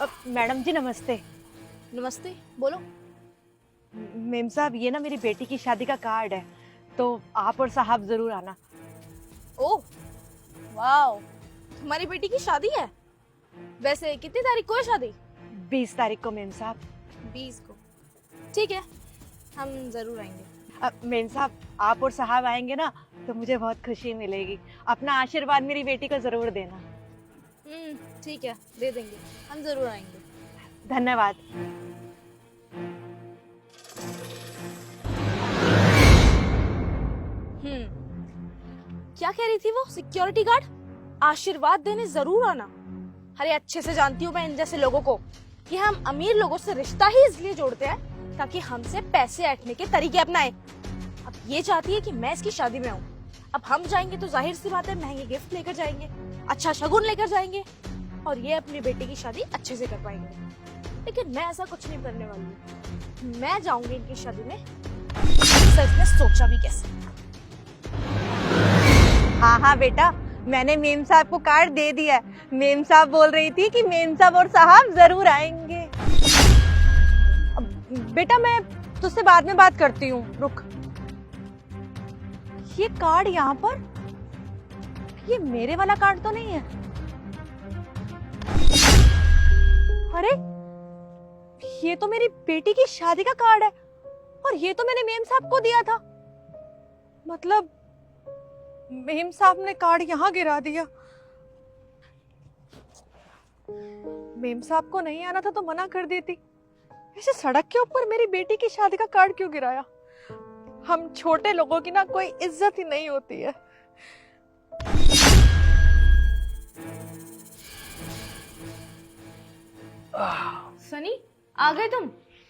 Madam जी नमस्ते। नमस्ते, बोलो। मेम साहब ये ना मेरी बेटी की शादी का कार्ड है, तो आप और साहब जरूर आना। ओह, वाओ, तुम्हारी बेटी की शादी है? वैसे कितनी तारीख को है शादी? 20 तारीख को मेम साहब। 20 को। ठीक है, हम जरूर आएंगे। मेम साहब आप और साहब आएंगे ना तो मुझे बहुत खुशी मिलेगी। अपना आशीर्वाद मेरी बेटी को जरूर देना। ठीक है, दे देंगे, हम जरूर आएंगे। धन्यवाद। क्या कह रही थी वो सिक्योरिटी गार्ड? आशीर्वाद देने जरूर आना। अरे अच्छे से जानती हूँ मैं इन जैसे लोगों को कि हम अमीर लोगों से रिश्ता ही इसलिए जोड़ते हैं ताकि हमसे पैसे ऐंठने के तरीके अपनाएं। अब ये चाहती है कि मैं इसकी शादी में आऊँ। अब हम जाएंगे तो जाहिर सी बात है महंगे गिफ्ट लेकर जाएंगे, अच्छा शगुन लेकर जाएंगे और ये अपनी बेटी की शादी अच्छे से कर पाएंगे। लेकिन मैं ऐसा कुछ नहीं करने वाली हूँ। मैं जाऊंगी इनकी शादी में। सच में सोचा भी कैसे। हाँ बेटा, मैंने मेम साहब को कार्ड दे दिया है। मेम साहब बोल रही थी कि मेम साहब और साहब जरूर आएंगे। बेटा मैं तुझसे बाद में बात करती हूँ, रुक। ये कार्ड यहाँ पर, ये मेरे वाला कार्ड तो नहीं है। अरे ये तो मेरी बेटी की शादी का कार्ड है और ये तो मैंने मेम साहब को दिया था। मतलब मेम साहब ने कार्ड यहाँ गिरा दिया। मेम साहब को नहीं आना था तो मना कर देती। ऐसे सड़क के ऊपर मेरी बेटी की शादी का कार्ड क्यों गिराया? हम छोटे लोगों की ना कोई इज्जत ही नहीं होती है। सनी, आ गए तुम?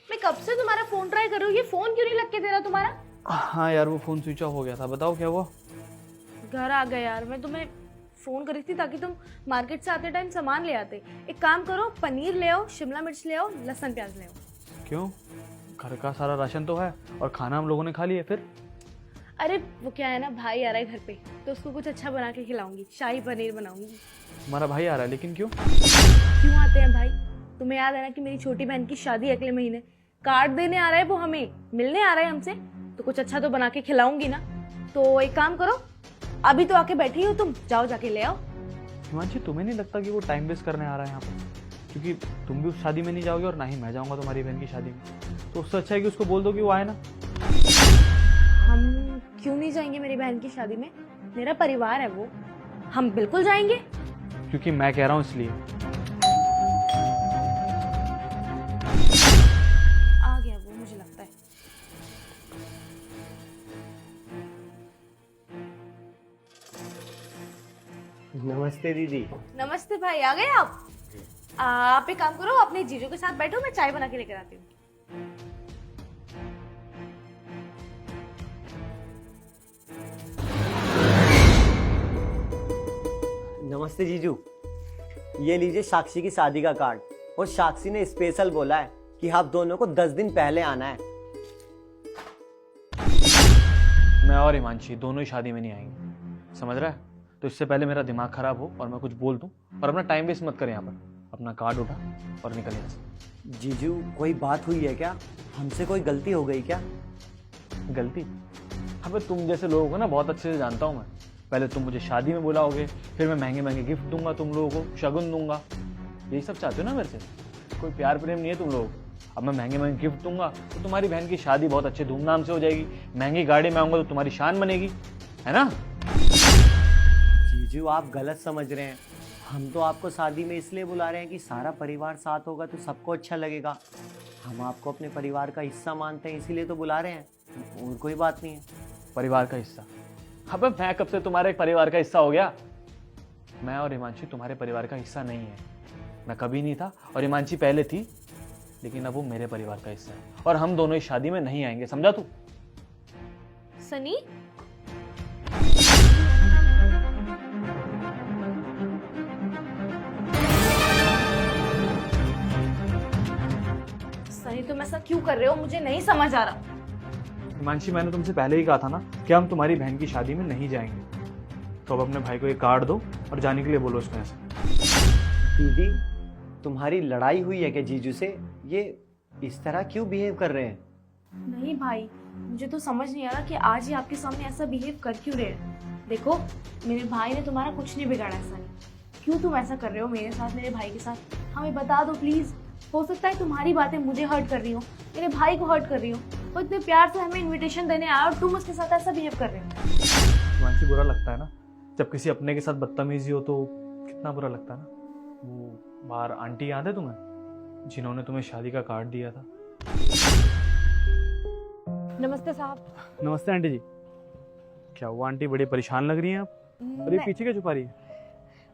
मैं कब से तुम्हारा फोन ट्राई कर रही हूँ, ये फोन क्यों नहीं लग के दे रहा तुम्हारा? हाँ यार, वो फोन स्विच ऑफ हो गया था। बताओ क्या हुआ? घर आ गए यार। मैं तुम्हें फोन करी थी ताकि तुम मार्केट से आते टाइम सामान ले आते। एक काम करो, पनीर ले आओ, शिमला मिर्च ले आओ, लहसुन प्याज ले आओ। क्यों? घर का सारा राशन तो है और खाना हम लोगों ने खा लिया। फिर अरे वो क्या है ना, भाई आ रहा है घर पे तो उसको कुछ अच्छा बना के खिलाऊंगी। शाही पनीर बनाऊंगी। हमारा भाई आ रहा है, लेकिन क्यों? क्यों आते हैं भाई? तुम्हें याद है ना कि मेरी छोटी बहन की शादी अगले महीने। कार्ड देने आ रहा है वो, हमें मिलने आ रहा है हमसे, तो कुछ अच्छा तो बना के खिलाऊंगी ना। तो एक काम करो, अभी तो आके बैठी हो तुम, जाओ जाके ले आओ। हिमांशी, तुम्हें नहीं लगता कि वो टाइम वेस्ट करने आ रहा है यहाँ पर? क्योंकि तुम भी उस शादी में नहीं जाओगे और ना ही मैं जाऊंगा तुम्हारी बहन की शादी में। तो उससे अच्छा है कि उसको बोल दो कि वो आए ना। हम क्यों नहीं जाएंगे मेरी बहन की शादी में? मेरा परिवार है वो, हम बिल्कुल जाएंगे। क्योंकि मैं कह रहा हूँ इसलिए। आ गया वो, मुझे लगता है। नमस्ते दीदी। नमस्ते भाई, आ गए आप? आप एक काम करो, अपने जीजू के साथ बैठो, मैं चाय बना के लेकर आती हूँ। नमस्ते जीजू, ये लीजिए साक्षी की शादी का कार्ड। और साक्षी ने स्पेशल बोला है कि आप दोनों को 10 दिन पहले आना है। मैं और हिमांशी दोनों ही शादी में नहीं आएंगे, समझ रहा है? तो इससे पहले मेरा दिमाग खराब हो और मैं कुछ बोल दूं, और अपना टाइम वेस्ट मत कर। यहाँ पर अपना कार्ड उठा और निकल यहाँ से। जीजू कोई बात हुई है क्या? हमसे कोई गलती हो गई क्या? गलती? अबे तुम जैसे लोगों को ना बहुत अच्छे से जानता हूँ मैं। पहले तुम मुझे शादी में बुलाओगे, फिर मैं महंगे महंगे गिफ्ट दूंगा तुम लोगों को, शगुन दूंगा। यही सब चाहते हो ना मेरे से? कोई प्यार प्रेम नहीं है तुम लोगों को। अब मैं महंगे महंगे गिफ्ट दूंगा तो तुम्हारी बहन की शादी बहुत अच्छे धूमधाम से हो जाएगी। महंगी गाड़ी में आऊंगा तो तुम्हारी शान बनेगी, है ना? जीजू आप गलत समझ रहे हैं। हम तो आपको शादी में इसलिए बुला रहे हैं कि सारा परिवार साथ होगा तो सबको अच्छा लगेगा। हम आपको अपने परिवार का हिस्सा मानते हैं, इसीलिए तो बुला रहे हैं, और कोई बात नहीं है। परिवार का हिस्सा? अबे मैं कब से तुम्हारे परिवार का हिस्सा हो गया? मैं और हिमांशी तुम्हारे परिवार का हिस्सा नहीं है। मैं कभी नहीं था और हिमांशी पहले थी, लेकिन अब वो मेरे परिवार का हिस्सा है और हम दोनों इस शादी में नहीं आएंगे, समझा तू? सनी, सनी तुम ऐसा क्यों कर रहे हो? मुझे नहीं समझ आ रहा। हिमांशी, मैंने तुमसे पहले ही कहा था ना कि हम तुम्हारी बहन की शादी में नहीं जाएंगे। तो अब अपने भाई को एक कार्ड दो और जाने के लिए बोलो उसमें से। दीदी तुम्हारी लड़ाई हुई है क्या जीजू से? ये इस तरह क्यों बिहेव कर रहे हैं? नहीं भाई, मुझे तो समझ नहीं आ रहा कि आज ही आपके सामने ऐसा बिहेव कर क्यों रहे हैं। देखो, मेरे भाई ने तुम्हारा कुछ नहीं बिगाड़ा, ऐसा नहीं। क्यों तुम ऐसा कर रहे हो मेरे साथ, मेरे भाई के साथ? हमें बता दो प्लीज। हो सकता है तुम्हारी बातें मुझे हर्ट कर रही हो, मेरे भाई को हर्ट कर रही हो। वो इतने प्यार से हमें इनविटेशन देने आया और तुम उसके साथ ऐसा बिहेव कर रहे हो। मानसी, बुरा लगता है ना जब किसी अपने के साथ बदतमीजी हो, तो कितना बुरा लगता है ना। वो बाहर आंटी याद है तुम्हें, जिन्होंने तुम्हें शादी का कार्ड दिया था? नमस्ते साहब। नमस्ते आंटी जी। क्या हुआ आंटी, बड़ी परेशान लग रही हैं आप? अरे पीछे क्या छुपा रही है?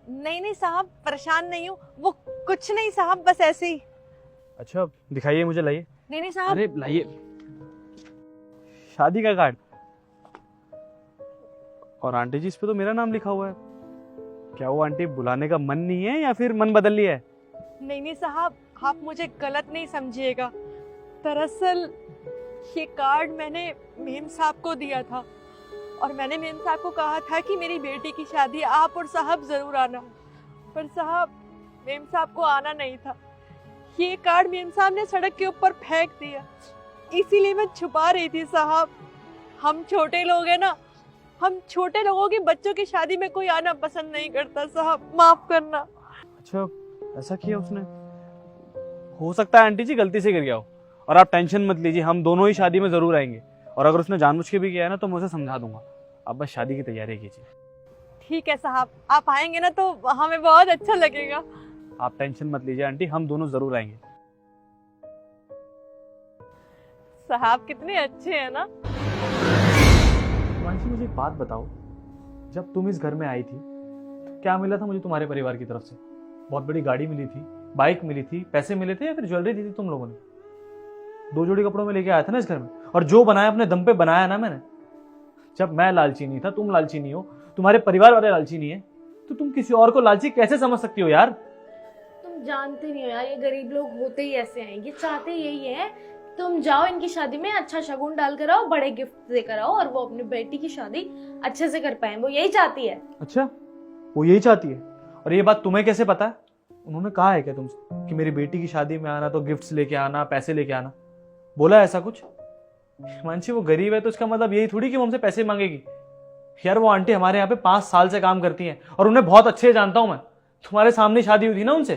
नहीं नहीं साहब, परेशान नहीं हूँ। वो कुछ नहीं साहब, बस ऐसे ही। अच्छा, दिखाइए मुझे, लाइए। नहीं नहीं साहब। अरे लाइए, शादी का कार्ड। और आंटी जी, इस पे तो मेरा नाम लिखा हुआ है। क्या वो आंटी बुलाने का मन नहीं है या फिर मन बदल लिया है? नहीं नहीं साहब, आप मुझे गलत नहीं समझिएगा। दरअसल ये कार्ड मैंने मेम साहब को दिया था और मैंने मेम साहब को कहा था कि मेरी बेटी की शादी आप और साहब जरूर आना। पर साहब, मेम साहब को आना नहीं था। ये कार्ड मेम साहब ने सड़क के ऊपर फेंक दिया, इसीलिए मैं छुपा रही थी साहब। हम छोटे लोग हैं ना, हम छोटे लोगों की बच्चों की शादी में कोई आना पसंद नहीं करता साहब, माफ करना। अच्छा, ऐसा किया उसने? हो सकता है आंटी जी गलती से गिर गया हो, और आप टेंशन मत लीजिए, हम दोनों ही शादी में जरूर आएंगे। और अगर उसने जानबूझ के भी किया है ना, तो मैं उसे समझा दूंगा। आप बस शादी की तैयारी कीजिए। ठीक है साहब, आप आएंगे ना तो हमें बहुत अच्छा लगेगा। आप टेंशन मत लीजिए आंटी, हम दोनों जरूर आएंगे। साहब कितने अच्छे हैं ना। मानसी, मुझे एक बात बताओ, जब तुम इस घर में आई थी तो क्या मिला था मुझे तुम्हारे परिवार की तरफ से? बहुत बड़ी गाड़ी मिली थी, बाइक मिली थी, पैसे मिले थे, या फिर ज्वेलरी दी थी तुम लोगों ने? 2 जोड़ी कपड़ों में लेके आया था ना इस घर में, और जो बनाया अपने दम पे बनाया ना मैंने। जब मैं लालची नहीं था, तुम लालची नहीं हो, तुम्हारे परिवार वाले लालची नहीं है, तो तुम किसी और को लालची कैसे समझ सकती हो यार? तुम जानते नहीं हो यार, ये गरीब लोग होते ही ऐसे हैं। ये चाहते यही है, तुम जाओ इनकी शादी में अच्छा शगुन डाल कर आओ, बड़े गिफ्ट देकर आओ, और वो अपनी बेटी की शादी अच्छे से कर पाए। वो यही चाहती है। अच्छा, वो यही चाहती है? और ये बात तुम्हें कैसे पता है? उन्होंने कहा है क्या तुमसे कि मेरी बेटी की शादी में आना तो गिफ्ट्स लेके आना, पैसे लेके आना? बोला ऐसा कुछ? मानसी, वो गरीब है तो इसका मतलब यही थोड़ी कि वो हमसे पैसे मांगेगी। यार, वो आंटी हमारे यहाँ पे 5 साल से काम करती हैं और उन्हें बहुत अच्छे से जानता हूं मैं। तुम्हारे सामने शादी हुई थी ना उनसे।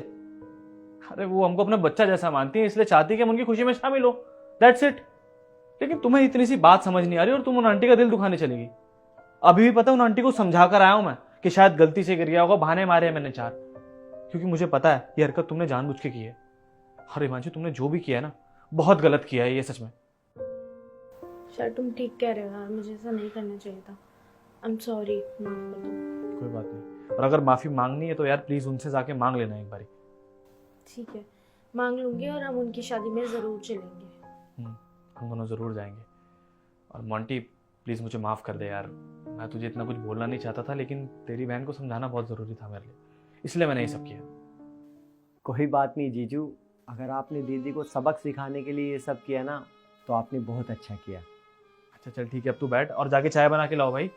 अरे वो हमको अपना बच्चा जैसा मानती है, इसलिए चाहती है कि हम उनकी खुशी में शामिल हो। That's it. लेकिन तुम्हें इतनी सी बात समझ नहीं आ रही और तुम उन आंटी का दिल दुखाने चलेगी। अभी भी पता है, उन आंटी को समझा कर आया हूं मैं कि शायद गलती से गिर गया होगा, बहाने मारे हैं मैंने 4। क्योंकि मुझे पता है ये हरकत तुमने जानबूझ के की है। अरे मानसी, तुमने जो भी किया है ना, बहुत गलत किया है ये, सच में। शायद तुम ठीक कह रहे हो यार, मुझे ऐसा नहीं करना चाहिए था। आई एम सॉरी, माफ कर दो। कोई बात नहीं, और अगर माफी मांगनी है तो यार प्लीज उनसे जाके मांग लेना एक बारी। ठीक है, मांग लूंगी और हम उनकी शादी में जरूर चलेंगे। हम दोनों जरूर जाएंगे। और मोंटी, प्लीज मुझे माफ कर दे यार, मैं तुझे इतना कुछ बोलना नहीं चाहता था, लेकिन तेरी बहन को समझाना बहुत जरूरी था मेरे लिए, इसलिए मैंने ये सब किया। कोई बात नहीं जीजू, अगर आपने दीदी को सबक सिखाने के लिए ये सब किया ना, तो आपने बहुत अच्छा किया। अच्छा चल ठीक है, अब तू बैठ और जाके चाय बना के लाओ भाई,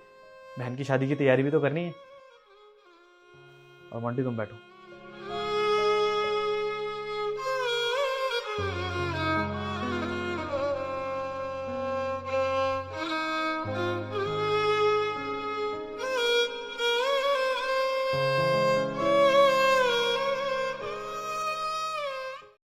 बहन की शादी की तैयारी भी तो करनी है। और मोंटी, तुम बैठो।